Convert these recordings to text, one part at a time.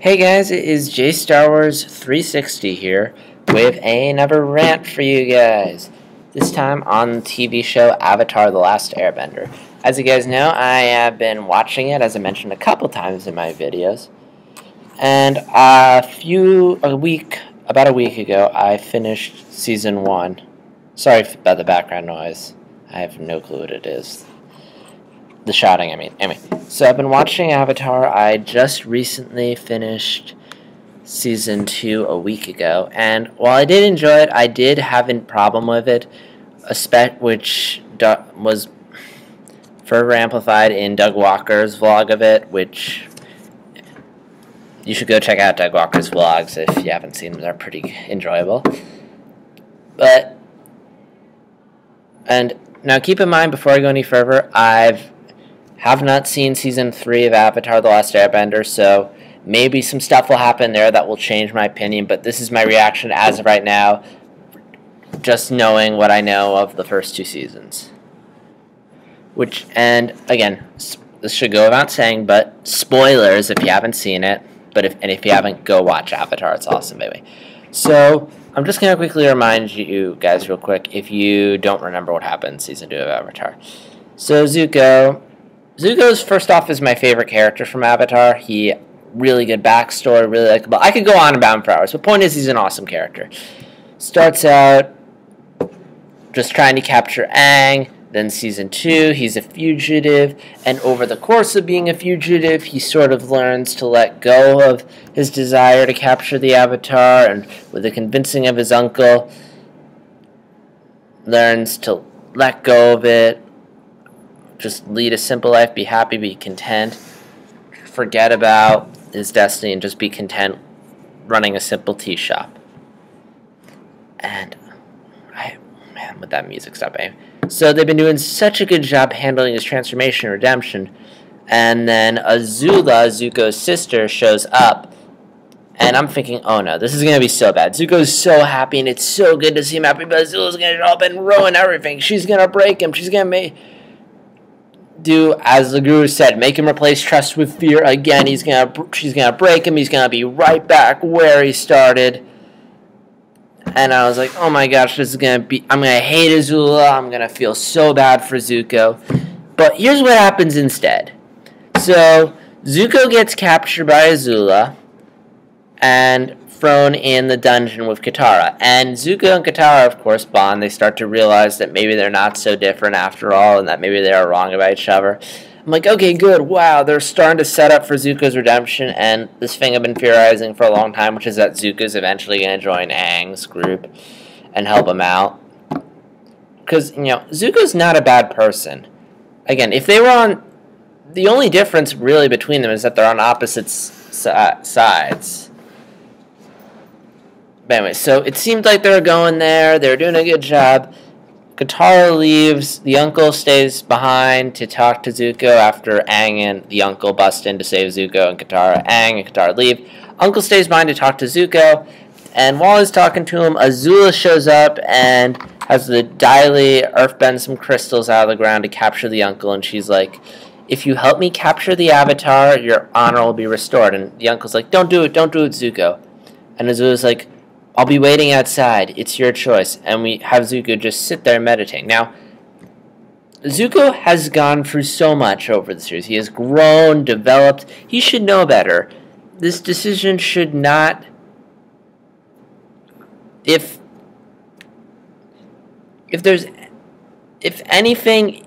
Hey guys, it is J Star Wars 360 here with another rant for you guys. This time on the TV show Avatar: The Last Airbender. As you guys know, I have been watching it, as I mentioned a couple times in my videos. And about a week ago, I finished Season 1. Sorry about the background noise. I have no clue what it is. The shouting, I mean. Anyway, so I've been watching Avatar. I just recently finished Season 2 a week ago. And while I did enjoy it, I did have a problem with it, which was further amplified in Doug Walker's vlog of it, which you should go check out Doug Walker's vlogs if you haven't seen them. They're pretty enjoyable. And now keep in mind, before I go any further, I have not seen Season 3 of Avatar: The Last Airbender, so maybe some stuff will happen there that will change my opinion, but this is my reaction as of right now, just knowing what I know of the first two seasons. And again, this should go without saying, but spoilers if you haven't seen it, if you haven't, go watch Avatar, it's awesome, baby. So, I'm just going to quickly remind you guys real quick, if you don't remember what happened in Season 2 of Avatar. So, Zuko's, first off, is my favorite character from Avatar. He, really good backstory, really likable. I could go on about him for hours, but point is, he's an awesome character. Starts out just trying to capture Aang. Then Season 2, he's a fugitive, and over the course of being a fugitive, he sort of learns to let go of his desire to capture the Avatar, and with the convincing of his uncle, learns to let go of it, just lead a simple life, be happy, be content, forget about his destiny, and just be content running a simple tea shop. And, man, with that music stuff, eh? So they've been doing such a good job handling his transformation and redemption. And then Azula, Zuko's sister, shows up. And I'm thinking, oh no, this is going to be so bad. Zuko's so happy, and it's so good to see him happy, but Azula's going to show up and ruin everything. She's going to break him. She's going to do, as the Guru said, make him replace trust with fear again. She's going to break him. He's going to be right back where he started. And I was like, oh my gosh, this is going to be, I'm going to hate Azula, I'm going to feel so bad for Zuko. But here's what happens instead. So, Zuko gets captured by Azula and thrown in the dungeon with Katara. And Zuko and Katara, of course, bond. They start to realize that maybe they're not so different after all, and that maybe they are wrong about each other. I'm like, okay, good, wow, they're starting to set up for Zuko's redemption, and this thing I've been theorizing for a long time, which is that Zuko's eventually going to join Aang's group and help him out. Because, Zuko's not a bad person. Again, if they were on... The only difference, really, between them is that they're on opposite sides. But anyway, so it seemed like they were going there, they were doing a good job. Katara leaves, the uncle stays behind to talk to Zuko after Aang and the uncle bust in to save Zuko and Katara. Aang and Katara leave. Uncle stays behind to talk to Zuko, and while he's talking to him, Azula shows up and has the Daily earthbend some crystals out of the ground to capture the uncle, and she's like, if you help me capture the Avatar, your honor will be restored. And the uncle's like, don't do it, Zuko. And Azula's like, I'll be waiting outside. It's your choice. And we have Zuko just sit there meditating. Now, Zuko has gone through so much over the series. He has grown, developed. He should know better. This decision should not... If anything,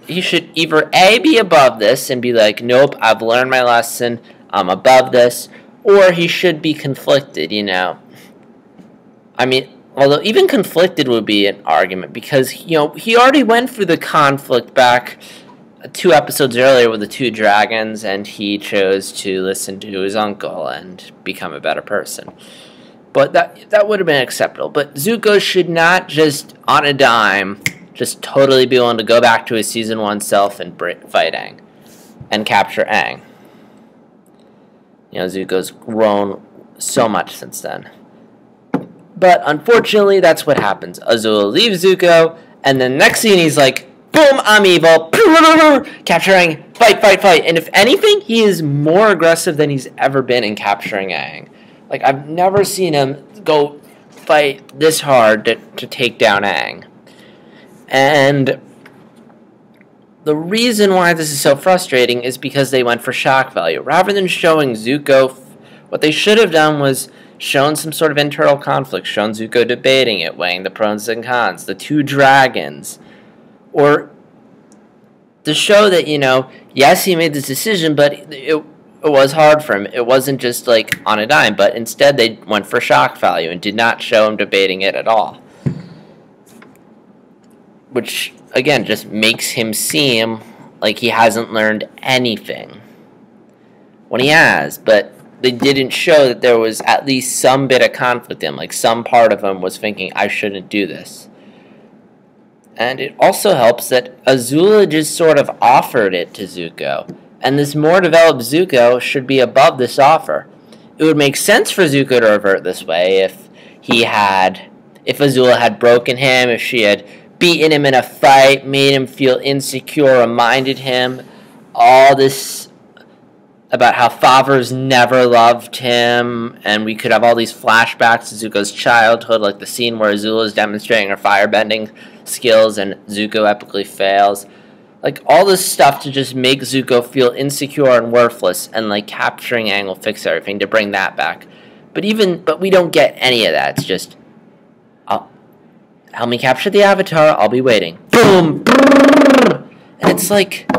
he should either A, be above this and be like, nope, I've learned my lesson, I'm above this, or he should be conflicted, I mean, although even conflicted would be an argument, because, he already went through the conflict back 2 episodes earlier with the 2 dragons, and he chose to listen to his uncle and become a better person. But that would have been acceptable. But Zuko should not just, on a dime, just totally be willing to go back to his Season 1 self and fight Aang. And capture Aang. Zuko's grown so much since then. But unfortunately, that's what happens. Azula leaves Zuko, and then next scene he's like, boom, I'm evil, capturing, fight, fight, fight. And if anything, he is more aggressive than he's ever been in capturing Aang. Like, I've never seen him go fight this hard to take down Aang. And the reason why this is so frustrating is because they went for shock value. Rather than showing Zuko, what they should have done was shown some sort of internal conflict, shown Zuko debating it, weighing the pros and cons, the two dragons, or to show that, you know, yes, he made this decision, but it was hard for him. It wasn't just like on a dime, but instead they went for shock value and did not show him debating it at all. Which, again, just makes him seem like he hasn't learned anything. When he has, but they didn't show that there was at least some bit of conflict in him. Like, some part of him was thinking, I shouldn't do this. And it also helps that Azula just sort of offered it to Zuko. And this more developed Zuko should be above this offer. It would make sense for Zuko to revert this way if Azula had broken him, if she had beaten him in a fight, made him feel insecure, reminded him all this about how Favre's never loved him, and we could have all these flashbacks to Zuko's childhood, like the scene where Azula is demonstrating her firebending skills and Zuko epically fails. Like, all this stuff to just make Zuko feel insecure and worthless, and like capturing Aang will fix everything to bring that back. But we don't get any of that. It's just, help me capture the Avatar, I'll be waiting. Boom! And it's like,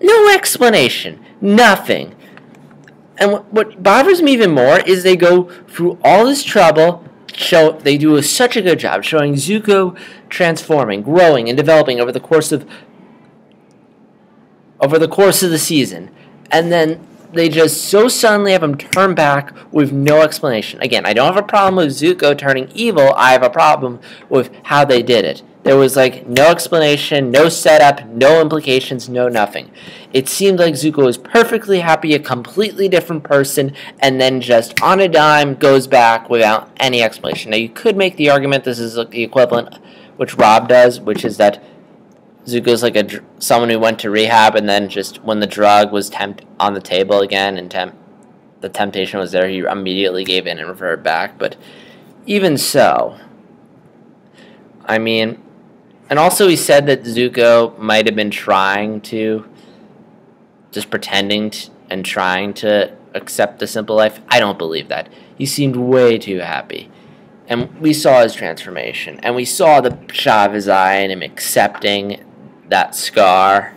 no explanation. Nothing. And what bothers me even more is they go through all this trouble, they do such a good job showing Zuko transforming, growing, and developing over the course of the season. And then they just so suddenly have him turn back with no explanation. Again, I don't have a problem with Zuko turning evil. I have a problem with how they did it. There was like no explanation, no setup, no implications, no nothing. It seemed like Zuko was perfectly happy, a completely different person, and then just on a dime goes back without any explanation. Now, you could make the argument this is the equivalent, which Rob does, which is that Zuko's like someone who went to rehab, and then just when the drug was on the table again and the temptation was there, he immediately gave in and reverted back. But even so, I mean, and also he said that Zuko might have been pretending and trying to accept the simple life. I don't believe that. He seemed way too happy. And we saw his transformation. And we saw the shot of his eye and him accepting that scar.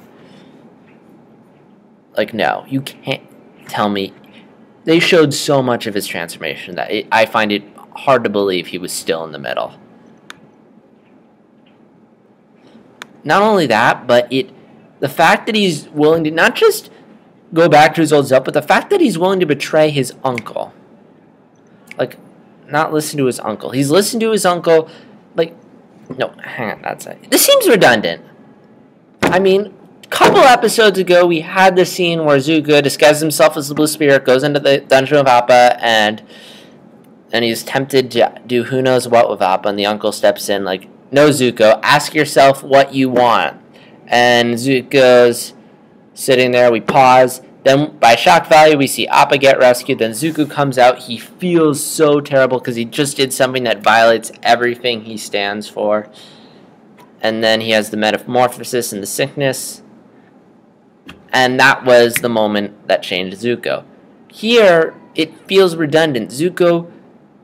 Like, no, you can't tell me. They showed so much of his transformation that I find it hard to believe he was still in the middle. Not only that, but the fact that he's willing to not just go back to his old self, but the fact that he's willing to betray his uncle. Like, not listen to his uncle. He's listened to his uncle, like, no, hang on, that's it. This seems redundant. I mean, a couple episodes ago, we had the scene where Zuko disguises himself as the Blue Spirit, goes into the dungeon of Appa, and he's tempted to do who knows what with Appa, and the uncle steps in, like, no, Zuko, ask yourself what you want. And Zuko's sitting there, we pause. Then, by shock value, we see Appa get rescued. Then Zuko comes out. He feels so terrible because he just did something that violates everything he stands for. And then he has the metamorphosis and the sickness. And that was the moment that changed Zuko. Here, it feels redundant. Zuko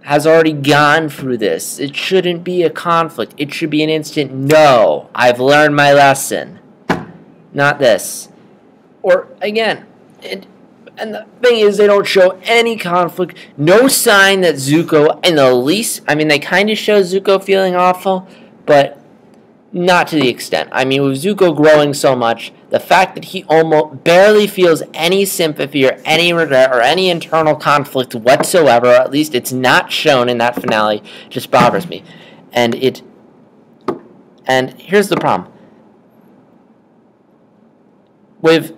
has already gone through this. It shouldn't be a conflict. It should be an instant, no, I've learned my lesson. Not this. Or, again, and the thing is, they don't show any conflict, no sign that Zuko, in the least, I mean, they kind of show Zuko feeling awful, but not to the extent. I mean, with Zuko growing so much, the fact that he almost barely feels any sympathy or any regret or any internal conflict whatsoever, or at least it's not shown in that finale, just bothers me. And here's the problem. With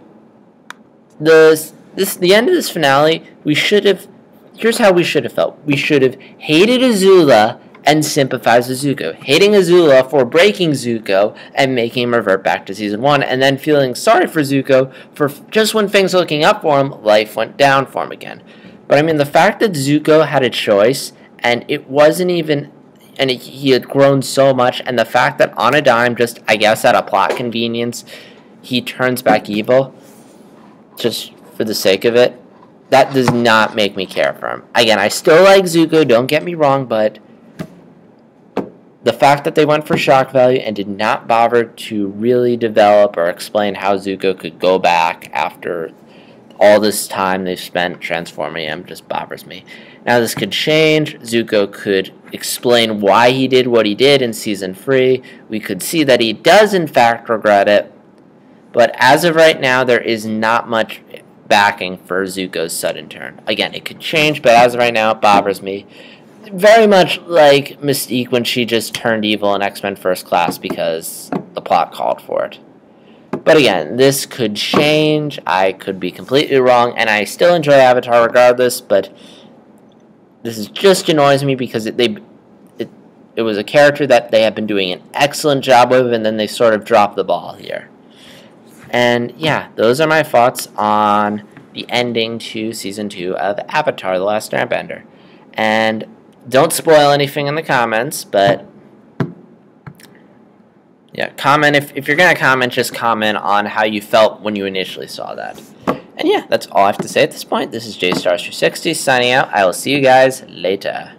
the end of this finale, here's how we should have felt. We should have hated Azula and sympathize with Zuko, hating Azula for breaking Zuko and making him revert back to season 1, and then feeling sorry for Zuko for just when things were looking up for him, life went down for him again. But I mean, the fact that Zuko had a choice, and it wasn't even, and he had grown so much, and the fact that on a dime, just, I guess at a plot convenience, he turns back evil, just for the sake of it, that does not make me care for him. Again, I still like Zuko, don't get me wrong, but the fact that they went for shock value and did not bother to really develop or explain how Zuko could go back after all this time they've spent transforming him just bothers me. Now this could change. Zuko could explain why he did what he did in Season 3. We could see that he does in fact regret it. But as of right now, there is not much backing for Zuko's sudden turn. Again, it could change, but as of right now, it bothers me. Very much like Mystique when she just turned evil in X-Men First Class because the plot called for it. But again, this could change. I could be completely wrong, and I still enjoy Avatar regardless, but this is just annoys me because it was a character that they have been doing an excellent job with, and then they sort of dropped the ball here. And yeah, those are my thoughts on the ending to Season 2 of Avatar, The Last Airbender. And don't spoil anything in the comments, but yeah, comment. If you're going to comment, just comment on how you felt when you initially saw that. And yeah, that's all I have to say at this point. This is JStars360 signing out. I will see you guys later.